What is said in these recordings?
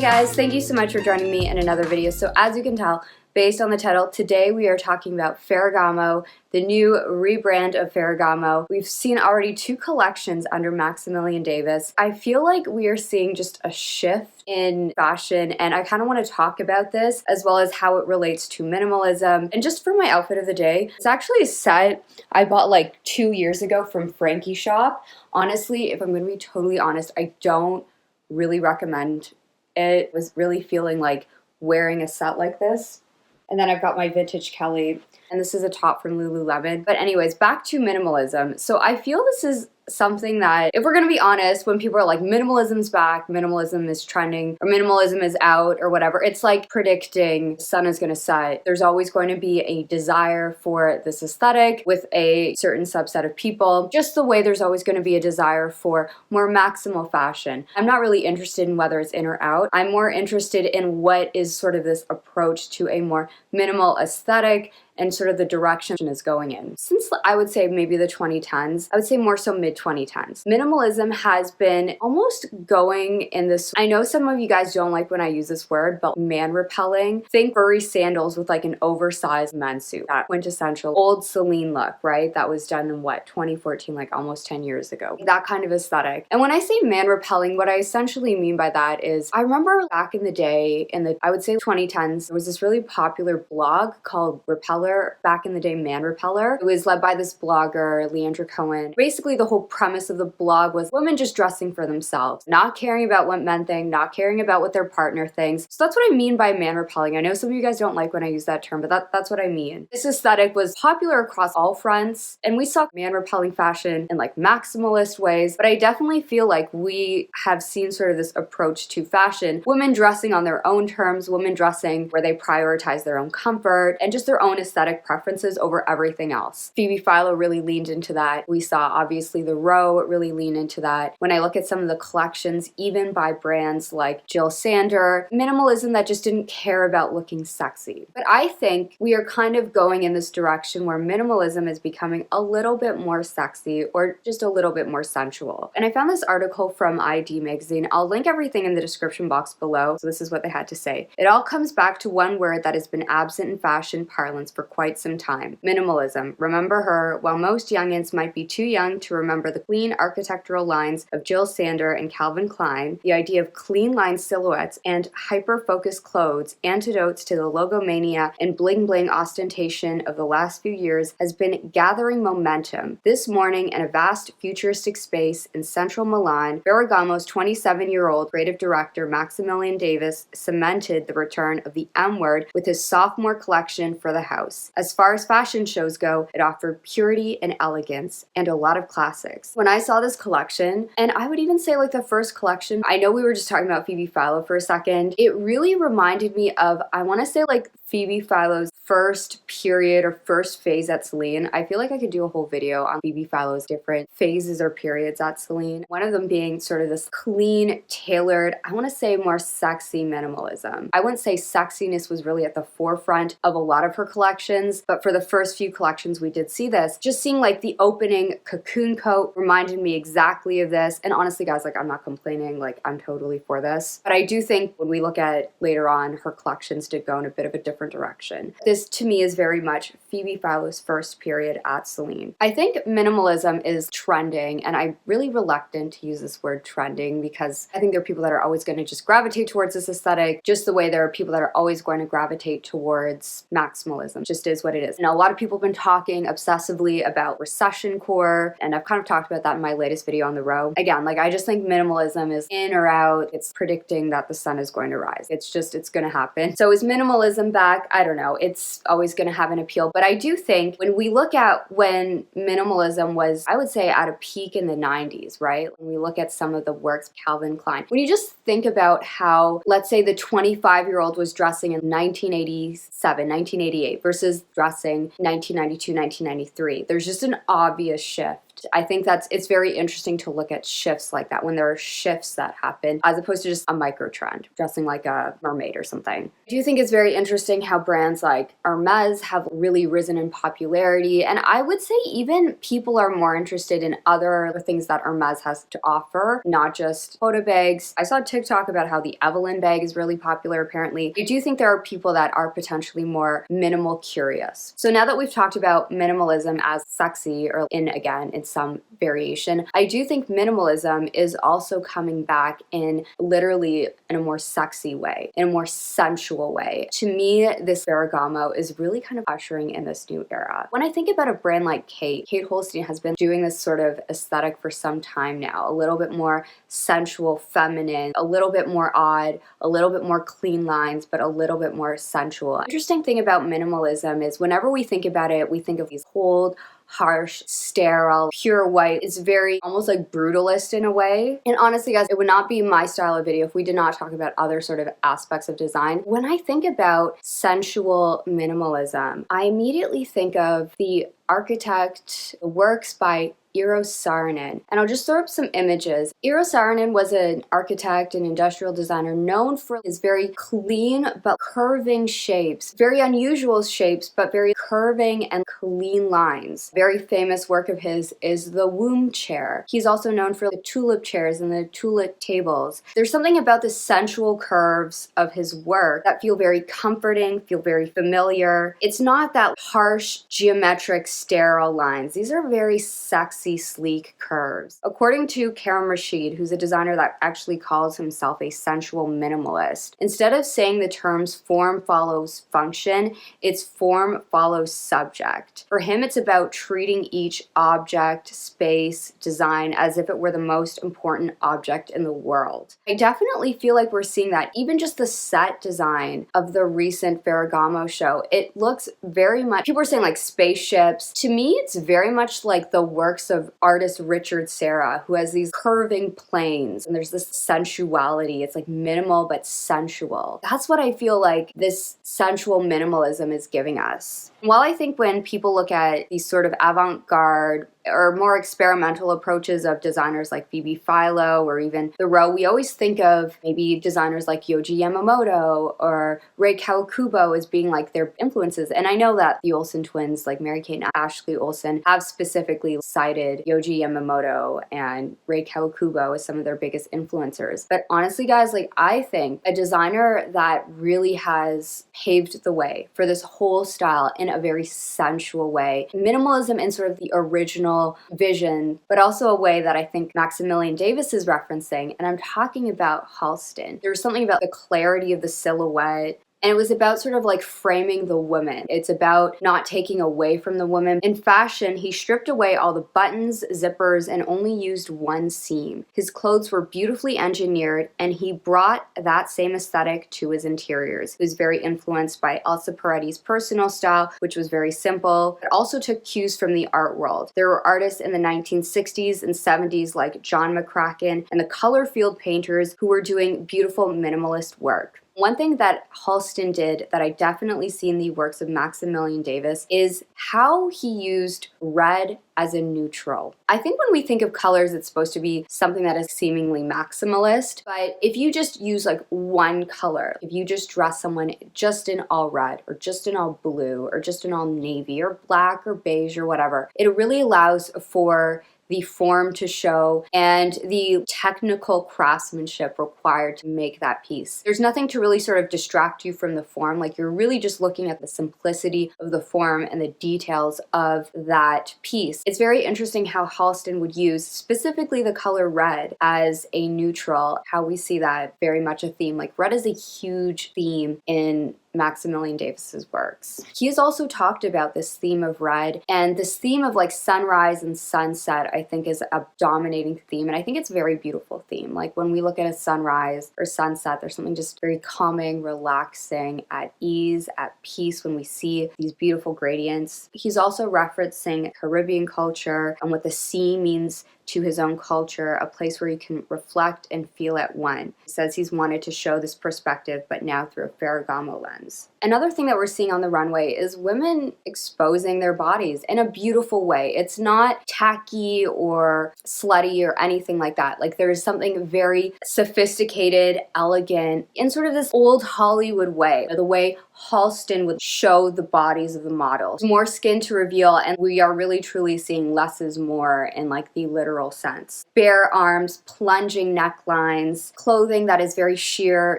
Hey guys, thank you so much for joining me in another video. So as you can tell, based on the title, today we are talking about FERRAGAMO, the new rebrand of FERRAGAMO. We've seen already 2 collections under Maximillian Davis. I feel like we are seeing just a shift in fashion, and I kind of want to talk about this as well as how it relates to minimalism. And just for my outfit of the day, it's actually a set I bought like 2 years ago from Frankie Shop. Honestly, if I'm going to be totally honest, I don't really recommend it. Was really feeling like wearing a set like this. And then I've got my vintage Kelly, and this is a top from Lululemon. But anyways, back to minimalism. So I feel this is something that, if we're gonna be honest, when people are like, minimalism's back, minimalism is trending, or minimalism is out, or whatever, it's like predicting the sun is gonna set. There's always going to be a desire for this aesthetic with a certain subset of people, just the way there's always gonna be a desire for more maximal fashion. I'm not really interested in whether it's in or out. I'm more interested in what is sort of this approach to a more minimal aesthetic and sort of the direction is going in. Since I would say maybe the 2010s, I would say more so mid-2010s, minimalism has been almost going in this, I know some of you guys don't like when I use this word, but man-repelling. Think furry sandals with like an oversized men's suit. That quintessential old Celine look, right? That was done in what, 2014, like almost 10 years ago. That kind of aesthetic. And when I say man-repelling, what I essentially mean by that is, I remember back in the day, in the, I would say 2010s, there was this really popular blog called Repeller, back in the day, Man Repeller. It was led by this blogger, Leandra Cohen. Basically, the whole premise of the blog was women just dressing for themselves, not caring about what men think, not caring about what their partner thinks. So that's what I mean by man repelling. I know some of you guys don't like when I use that term, but that's what I mean. This aesthetic was popular across all fronts, and we saw man repelling fashion in like maximalist ways, but I definitely feel like we have seen sort of this approach to fashion, women dressing on their own terms, women dressing where they prioritize their own comfort and just their own aesthetic preferences over everything else. Phoebe Philo really leaned into that. We saw obviously the Row really lean into that. When I look at some of the collections, even by brands like Jill Sander, minimalism that just didn't care about looking sexy. But I think we are kind of going in this direction where minimalism is becoming a little bit more sexy or just a little bit more sensual. And I found this article from ID magazine. I'll link everything in the description box below. So this is what they had to say. It all comes back to one word that has been absent in fashion parlance for quite some time. Minimalism. Remember her. While most youngins might be too young to remember the clean architectural lines of Jill Sander and Calvin Klein, the idea of clean line silhouettes and hyper-focused clothes, antidotes to the logomania and bling-bling ostentation of the last few years, has been gathering momentum. This morning, in a vast futuristic space in central Milan, FERRAGAMO's 27-year-old creative director Maximillian Davis cemented the return of the M word with his sophomore collection for the house. As far as fashion shows go, it offered purity and elegance and a lot of classics. When I saw this collection, and I would even say like the first collection, I know we were just talking about Phoebe Philo for a second, it really reminded me of, I want to say like Phoebe Philo's first period or first phase at Celine. I feel like I could do a whole video on Phoebe Philo's different phases or periods at Celine. One of them being sort of this clean, tailored, I want to say more sexy minimalism. I wouldn't say sexiness was really at the forefront of a lot of her collections, but for the first few collections we did see this. Just seeing like the opening cocoon coat reminded me exactly of this. And honestly guys, like I'm not complaining, like I'm totally for this. But I do think when we look at later on, her collections did go in a bit of a different direction. This to me is very much Phoebe Philo's first period at Celine. I think minimalism is trending, and I'm really reluctant to use this word trending because I think there are people that are always going to just gravitate towards this aesthetic, just the way there are people that are always going to gravitate towards maximalism. Just is what it is. Now, a lot of people have been talking obsessively about recession core, and I've kind of talked about that in my latest video on the Row. Again, like I just think minimalism is in or out. It's predicting that the sun is going to rise. It's going to happen. So is minimalism back? I don't know. It's always going to have an appeal. But I do think when we look at when minimalism was, I would say, at a peak in the 90s, right? When we look at some of the works of Calvin Klein, when you just think about how, let's say the 25-year-old was dressing in 1987, 1988 versus dressing 1992, 1993, there's just an obvious shift I think it's very interesting to look at shifts like that, when there are shifts that happen, as opposed to just a micro trend, dressing like a mermaid or something. I do think it's very interesting how brands like Hermes have really risen in popularity, and I would say even people are more interested in other things that Hermes has to offer, not just tote bags. I saw TikTok about how the Evelyn bag is really popular apparently. I do think there are people that are potentially more minimal curious. So now that we've talked about minimalism as sexy, or in some variation, I do think minimalism is also coming back in a more sexy way, in a more sensual way. To me, this Ferragamo is really kind of ushering in this new era. When I think about a brand like Kate Holstein has been doing this sort of aesthetic for some time now, a little bit more sensual, feminine, a little bit more odd, a little bit more clean lines, but a little bit more sensual. Interesting thing about minimalism is whenever we think about it, we think of these cold, harsh, sterile, pure white. It's very almost like brutalist in a way. And honestly, guys, it would not be my style of video if we did not talk about other sort of aspects of design. When I think about sensual minimalism, I immediately think of the architect, the works by Eero Saarinen. And I'll just throw up some images. Eero Saarinen was an architect and industrial designer known for his very clean but curving shapes. Very unusual shapes, but very curving and clean lines. Very famous work of his is the womb chair. He's also known for the tulip chairs and the tulip tables. There's something about the sensual curves of his work that feel very comforting, feel very familiar. It's not that harsh, geometric, sterile lines. These are very sexy, sleek curves. According to Karam Rashid, who's a designer that actually calls himself a sensual minimalist, instead of saying the terms form follows function, it's form follows subject. For him, it's about treating each object, space, design as if it were the most important object in the world. I definitely feel like we're seeing that. Even just the set design of the recent Ferragamo show, it looks very much, people are saying like spaceships. To me, it's very much like the works of artist Richard Serra, who has these curving planes, and there's this sensuality. It's like minimal but sensual. That's what I feel like this sensual minimalism is giving us. While I think when people look at these sort of avant-garde or more experimental approaches of designers like Phoebe Philo or even Thoreau, we always think of maybe designers like Yohji Yamamoto or Rei Kawakubo as being like their influences. And I know that the Olsen twins, like Mary-Kate and Ashley Olsen, have specifically cited Yohji Yamamoto and Rei Kawakubo as some of their biggest influencers. But honestly, guys, like I think a designer that really has paved the way for this whole style in a very sensual way, minimalism in sort of the original vision, but also a way that I think Maximillian Davis is referencing, and I'm talking about Halston. There was something about the clarity of the silhouette, and it was about sort of like framing the woman. It's about not taking away from the woman. In fashion, he stripped away all the buttons, zippers, and only used one seam. His clothes were beautifully engineered, and he brought that same aesthetic to his interiors. He was very influenced by Elsa Peretti's personal style, which was very simple, but also took cues from the art world. There were artists in the 1960s and 70s like John McCracken and the color field painters who were doing beautiful minimalist work. One thing that Halston did that I definitely see in the works of Maximillian Davis is how he used red as a neutral. I think when we think of colors, it's supposed to be something that is seemingly maximalist, but if you just use like one color, if you just dress someone just in all red or just in all blue or just in all navy or black or beige or whatever, it really allows for the form to show and the technical craftsmanship required to make that piece. There's nothing to really sort of distract you from the form. Like you're really just looking at the simplicity of the form and the details of that piece. It's very interesting how Halston would use specifically the color red as a neutral, how we see that very much a theme. Like red is a huge theme in Maximillian Davis's works. He has also talked about this theme of red, and this theme of like sunrise and sunset I think is a dominating theme, and I think it's a very beautiful theme. Like when we look at a sunrise or sunset, there's something just very calming, relaxing, at ease, at peace when we see these beautiful gradients. He's also referencing Caribbean culture and what the sea means to his own culture, a place where he can reflect and feel at one. He says he's wanted to show this perspective, but now through a Ferragamo lens. Another thing that we're seeing on the runway is women exposing their bodies in a beautiful way. It's not tacky or slutty or anything like that. Like, there's something very sophisticated, elegant, in sort of this old Hollywood way, the way Halston would show the bodies of the models. More skin to reveal, and we are really truly seeing less is more in like the literal sense. Bare arms, plunging necklines, clothing that is very sheer,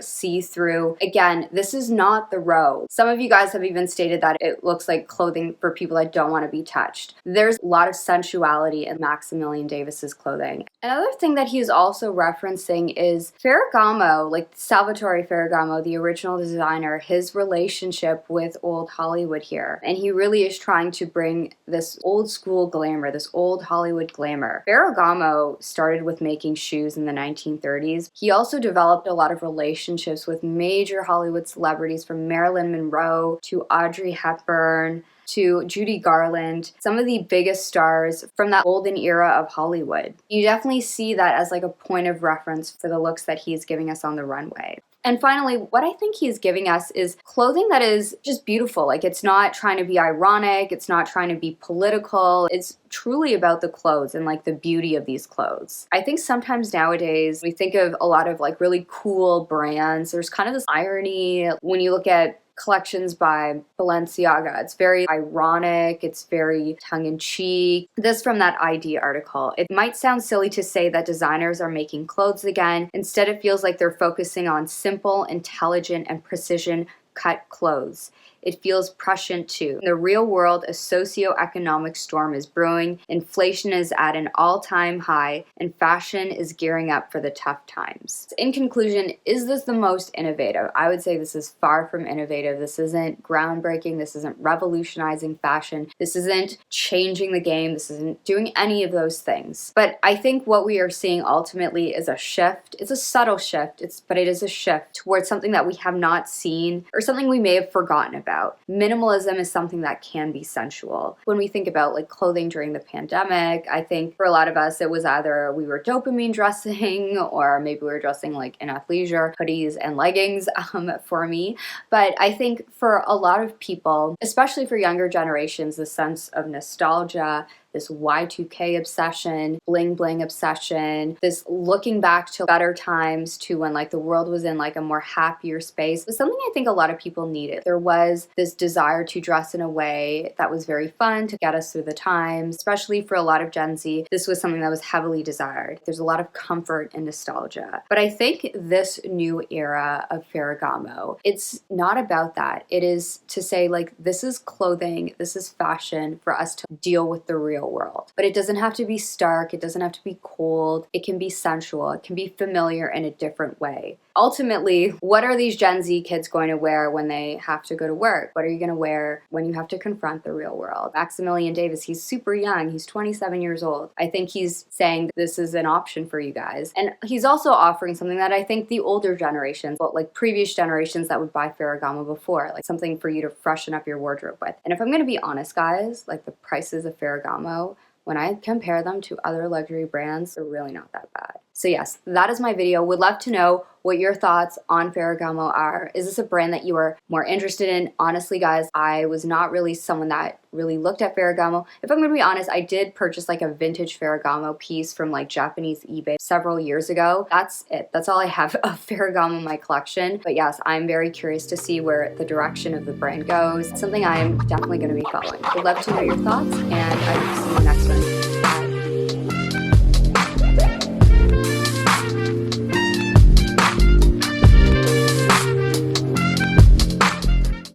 see-through. Again, this is not the row. Some of you guys have even stated that it looks like clothing for people that don't want to be touched. There's a lot of sensuality in Maximillian Davis's clothing. Another thing that he is also referencing is Ferragamo, like Salvatore Ferragamo, the original designer, his relationship with old Hollywood here. And he really is trying to bring this old school glamour, this old Hollywood glamour. Ferragamo started with making shoes in the 1930s. He also developed a lot of relationships with major Hollywood celebrities, from Marilyn Monroe to Audrey Hepburn to Judy Garland, some of the biggest stars from that golden era of Hollywood. You definitely see that as like a point of reference for the looks that he's giving us on the runway. And finally, what I think he's giving us is clothing that is just beautiful. Like, it's not trying to be ironic, it's not trying to be political, it's truly about the clothes and like the beauty of these clothes. I think sometimes nowadays we think of a lot of like really cool brands. There's kind of this irony when you look at collections by Balenciaga. It's very ironic, it's very tongue-in-cheek. This from that ID article. It might sound silly to say that designers are making clothes again. Instead, it feels like they're focusing on simple, intelligent, and precision cut clothes. It feels prescient too. In the real world, a socio-economic storm is brewing, inflation is at an all-time high, and fashion is gearing up for the tough times. In conclusion, is this the most innovative? I would say this is far from innovative. This isn't groundbreaking. This isn't revolutionizing fashion. This isn't changing the game. This isn't doing any of those things. But I think what we are seeing ultimately is a shift. It's a subtle shift, but it is a shift towards something that we have not seen, or something we may have forgotten about. Minimalism is something that can be sensual. When we think about like clothing during the pandemic, I think for a lot of us it was either we were dopamine dressing, or maybe we were dressing like in athleisure, hoodies and leggings for me. But I think for a lot of people, especially for younger generations, the sense of nostalgia, this Y2K obsession, bling bling obsession, this looking back to better times, to when like the world was in like a more happier space, was something I think a lot of people needed. There was this desire to dress in a way that was very fun to get us through the times, especially for a lot of Gen Z. This was something that was heavily desired. There's a lot of comfort and nostalgia. But I think this new era of Ferragamo, it's not about that. It is to say like, this is clothing, this is fashion for us to deal with the real world. But it doesn't have to be stark, it doesn't have to be cold, it can be sensual, it can be familiar in a different way. Ultimately, what are these Gen Z kids going to wear when they have to go to work? What are you going to wear when you have to confront the real world? Maximillian Davis, he's super young, he's 27 years old. I think he's saying this is an option for you guys. And he's also offering something that I think the older generations, well, like previous generations that would buy Ferragamo before, like something for you to freshen up your wardrobe with. And if I'm going to be honest, guys, like the prices of Ferragamo, when I compare them to other luxury brands, they're really not that bad. So yes, that is my video. Would love to know what your thoughts on Ferragamo are. Is this a brand that you are more interested in? Honestly, guys, I was not really someone that really looked at Ferragamo. If I'm going to be honest, I did purchase like a vintage Ferragamo piece from like Japanese eBay several years ago. That's it. That's all I have of Ferragamo in my collection. But yes, I'm very curious to see where the direction of the brand goes. Something I'm definitely going to be following. Would love to know your thoughts, and I will see you next one. Bye.